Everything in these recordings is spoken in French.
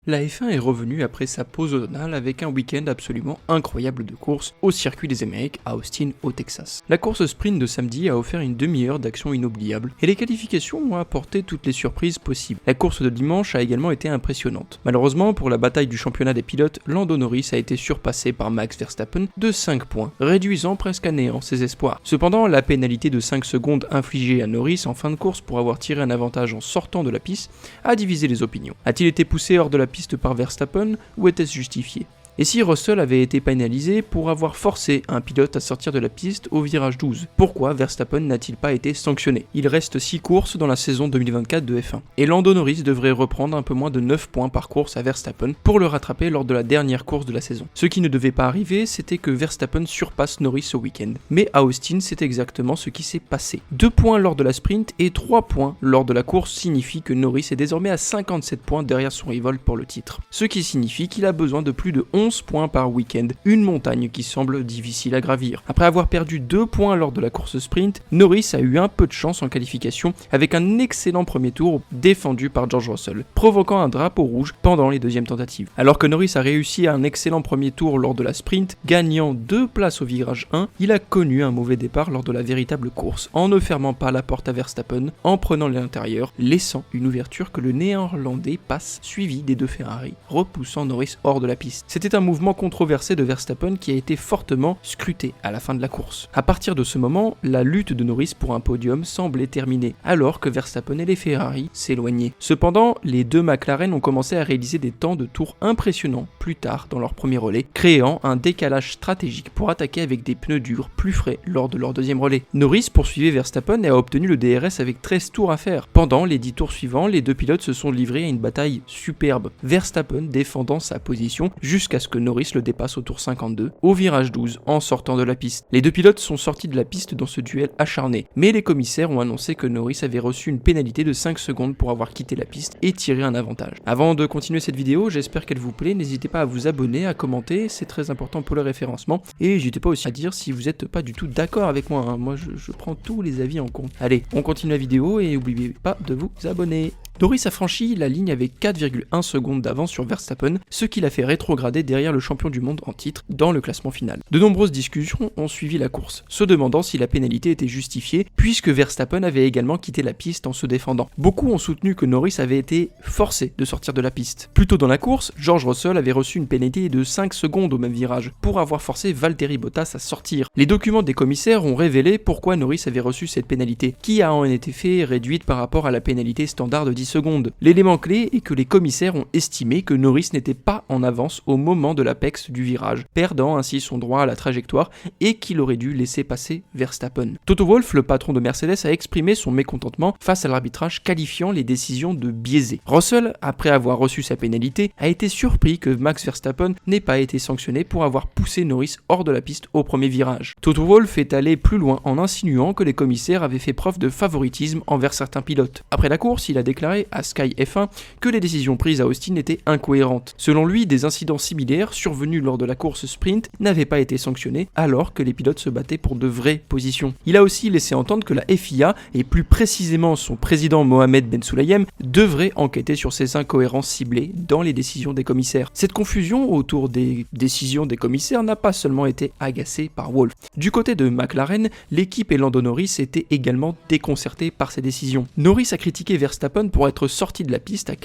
La F1 est revenue après sa pause automnale avec un week-end absolument incroyable de course au circuit des Amériques à Austin au Texas. La course sprint de samedi a offert une demi-heure d'action inoubliable et les qualifications ont apporté toutes les surprises possibles. La course de dimanche a également été impressionnante. Malheureusement pour la bataille du championnat des pilotes, Lando Norris a été surpassé par Max Verstappen de 5 points, réduisant presque à néant ses espoirs. Cependant, la pénalité de 5 secondes infligée à Norris en fin de course pour avoir tiré un avantage en sortant de la piste a divisé les opinions. A-t-il été poussé hors de la piste par Verstappen ou était-ce justifié? Et si Russell avait été pénalisé pour avoir forcé un pilote à sortir de la piste au virage 12, pourquoi Verstappen n'a-t-il pas été sanctionné? Il reste 6 courses dans la saison 2024 de F1, et Lando Norris devrait reprendre un peu moins de 9 points par course à Verstappen pour le rattraper lors de la dernière course de la saison. Ce qui ne devait pas arriver, c'était que Verstappen surpasse Norris au week-end. Mais à Austin, c'est exactement ce qui s'est passé. 2 points lors de la sprint et 3 points lors de la course signifient que Norris est désormais à 57 points derrière son rival pour le titre. Ce qui signifie qu'il a besoin de plus de 11 points par week-end, une montagne qui semble difficile à gravir. Après avoir perdu 2 points lors de la course sprint, Norris a eu un peu de chance en qualification avec un excellent premier tour défendu par George Russell, provoquant un drapeau rouge pendant les deuxièmes tentatives. Alors que Norris a réussi un excellent premier tour lors de la sprint, gagnant 2 places au virage 1, il a connu un mauvais départ lors de la véritable course, en ne fermant pas la porte à Verstappen, en prenant l'intérieur, laissant une ouverture que le néerlandais passe suivi des deux Ferrari, repoussant Norris hors de la piste. C'était un mouvement controversé de Verstappen qui a été fortement scruté à la fin de la course. À partir de ce moment, la lutte de Norris pour un podium semblait terminée, alors que Verstappen et les Ferrari s'éloignaient. Cependant, les deux McLaren ont commencé à réaliser des temps de tour impressionnants plus tard dans leur premier relais, créant un décalage stratégique pour attaquer avec des pneus durs plus frais lors de leur deuxième relais. Norris poursuivait Verstappen et a obtenu le DRS avec 13 tours à faire. Pendant les 10 tours suivants, les deux pilotes se sont livrés à une bataille superbe, Verstappen défendant sa position jusqu'à ce que Norris le dépasse au tour 52, au virage 12, en sortant de la piste. Les deux pilotes sont sortis de la piste dans ce duel acharné, mais les commissaires ont annoncé que Norris avait reçu une pénalité de 5 secondes pour avoir quitté la piste et tiré un avantage. Avant de continuer cette vidéo, j'espère qu'elle vous plaît, n'hésitez pas à vous abonner, à commenter, c'est très important pour le référencement, et n'hésitez pas aussi à dire si vous n'êtes pas du tout d'accord avec moi, moi je prends tous les avis en compte. Allez, on continue la vidéo et n'oubliez pas de vous abonner. Norris a franchi la ligne avec 4,1 secondes d'avance sur Verstappen, ce qui l'a fait rétrograder derrière le champion du monde en titre dans le classement final. De nombreuses discussions ont suivi la course, se demandant si la pénalité était justifiée, puisque Verstappen avait également quitté la piste en se défendant. Beaucoup ont soutenu que Norris avait été forcé de sortir de la piste. Plus tôt dans la course, George Russell avait reçu une pénalité de 5 secondes au même virage, pour avoir forcé Valtteri Bottas à sortir. Les documents des commissaires ont révélé pourquoi Norris avait reçu cette pénalité, qui a en effet réduite par rapport à la pénalité standard de 10 secondes. L'élément clé est que les commissaires ont estimé que Norris n'était pas en avance au moment de l'apex du virage, perdant ainsi son droit à la trajectoire et qu'il aurait dû laisser passer Verstappen. Toto Wolff, le patron de Mercedes, a exprimé son mécontentement face à l'arbitrage qualifiant les décisions de biaisées. Russell, après avoir reçu sa pénalité, a été surpris que Max Verstappen n'ait pas été sanctionné pour avoir poussé Norris hors de la piste au premier virage. Toto Wolff est allé plus loin en insinuant que les commissaires avaient fait preuve de favoritisme envers certains pilotes. Après la course, il a déclaré à Sky F1 que les décisions prises à Austin étaient incohérentes. Selon lui, des incidents similaires survenus lors de la course sprint n'avaient pas été sanctionnés alors que les pilotes se battaient pour de vraies positions. Il a aussi laissé entendre que la FIA, et plus précisément son président Mohamed Ben Sulayem, devrait enquêter sur ces incohérences ciblées dans les décisions des commissaires. Cette confusion autour des décisions des commissaires n'a pas seulement été agacée par Wolff. Du côté de McLaren, l'équipe et Lando Norris étaient également déconcertés par ces décisions. Norris a critiqué Verstappen pour être sorti de la piste à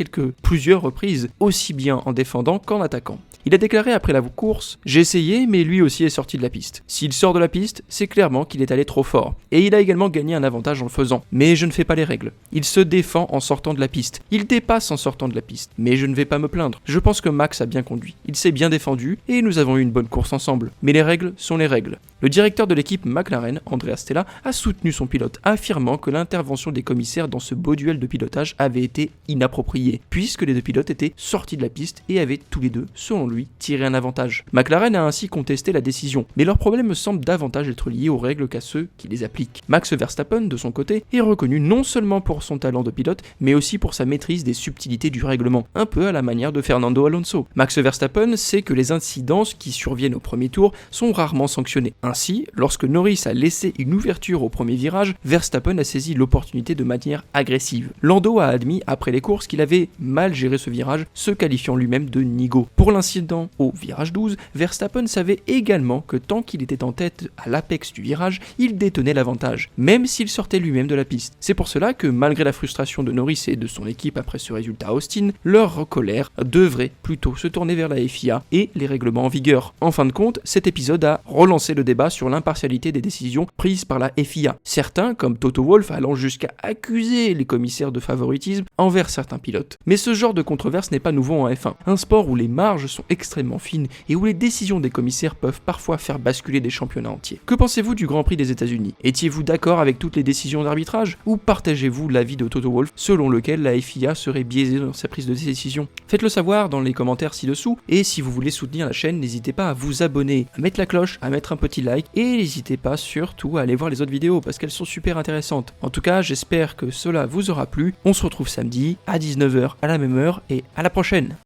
plusieurs reprises, aussi bien en défendant qu'en attaquant. Il a déclaré après la course « J'ai essayé, mais lui aussi est sorti de la piste. S'il sort de la piste, c'est clairement qu'il est allé trop fort. Et il a également gagné un avantage en le faisant. Mais je ne fais pas les règles. Il se défend en sortant de la piste. Il dépasse en sortant de la piste. Mais je ne vais pas me plaindre. Je pense que Max a bien conduit. Il s'est bien défendu et nous avons eu une bonne course ensemble. Mais les règles sont les règles. » Le directeur de l'équipe McLaren, Andrea Stella, a soutenu son pilote, affirmant que l'intervention des commissaires dans ce beau duel de pilotage avait été inappropriée, puisque les deux pilotes étaient sortis de la piste et avaient tous les deux, selon lui, tiré un avantage. McLaren a ainsi contesté la décision, mais leur problème semble davantage être lié aux règles qu'à ceux qui les appliquent. Max Verstappen, de son côté, est reconnu non seulement pour son talent de pilote, mais aussi pour sa maîtrise des subtilités du règlement, un peu à la manière de Fernando Alonso. Max Verstappen sait que les incidences qui surviennent au premier tour sont rarement sanctionnées. Ainsi, lorsque Norris a laissé une ouverture au premier virage, Verstappen a saisi l'opportunité de manière agressive. Lando a admis après les courses qu'il avait mal géré ce virage, se qualifiant lui-même de nigo. Pour l'incident au virage 12, Verstappen savait également que tant qu'il était en tête à l'apex du virage, il détenait l'avantage, même s'il sortait lui-même de la piste. C'est pour cela que malgré la frustration de Norris et de son équipe après ce résultat à Austin, leur colère devrait plutôt se tourner vers la FIA et les règlements en vigueur. En fin de compte, cet épisode a relancé le débat sur l'impartialité des décisions prises par la FIA. Certains, comme Toto Wolff, allant jusqu'à accuser les commissaires de favoritisme envers certains pilotes. Mais ce genre de controverse n'est pas nouveau en F1, un sport où les marges sont extrêmement fines et où les décisions des commissaires peuvent parfois faire basculer des championnats entiers. Que pensez-vous du Grand Prix des États-Unis? Étiez-vous d'accord avec toutes les décisions d'arbitrage ou partagez-vous l'avis de Toto Wolff selon lequel la FIA serait biaisée dans sa prise de décision? Faites-le savoir dans les commentaires ci-dessous et si vous voulez soutenir la chaîne, n'hésitez pas à vous abonner, à mettre la cloche, à mettre un petit like et n'hésitez pas surtout à aller voir les autres vidéos parce qu'elles sont super intéressantes. En tout cas, j'espère que cela vous aura plu. On se retrouve samedi à 19h à la même heure et à la prochaine.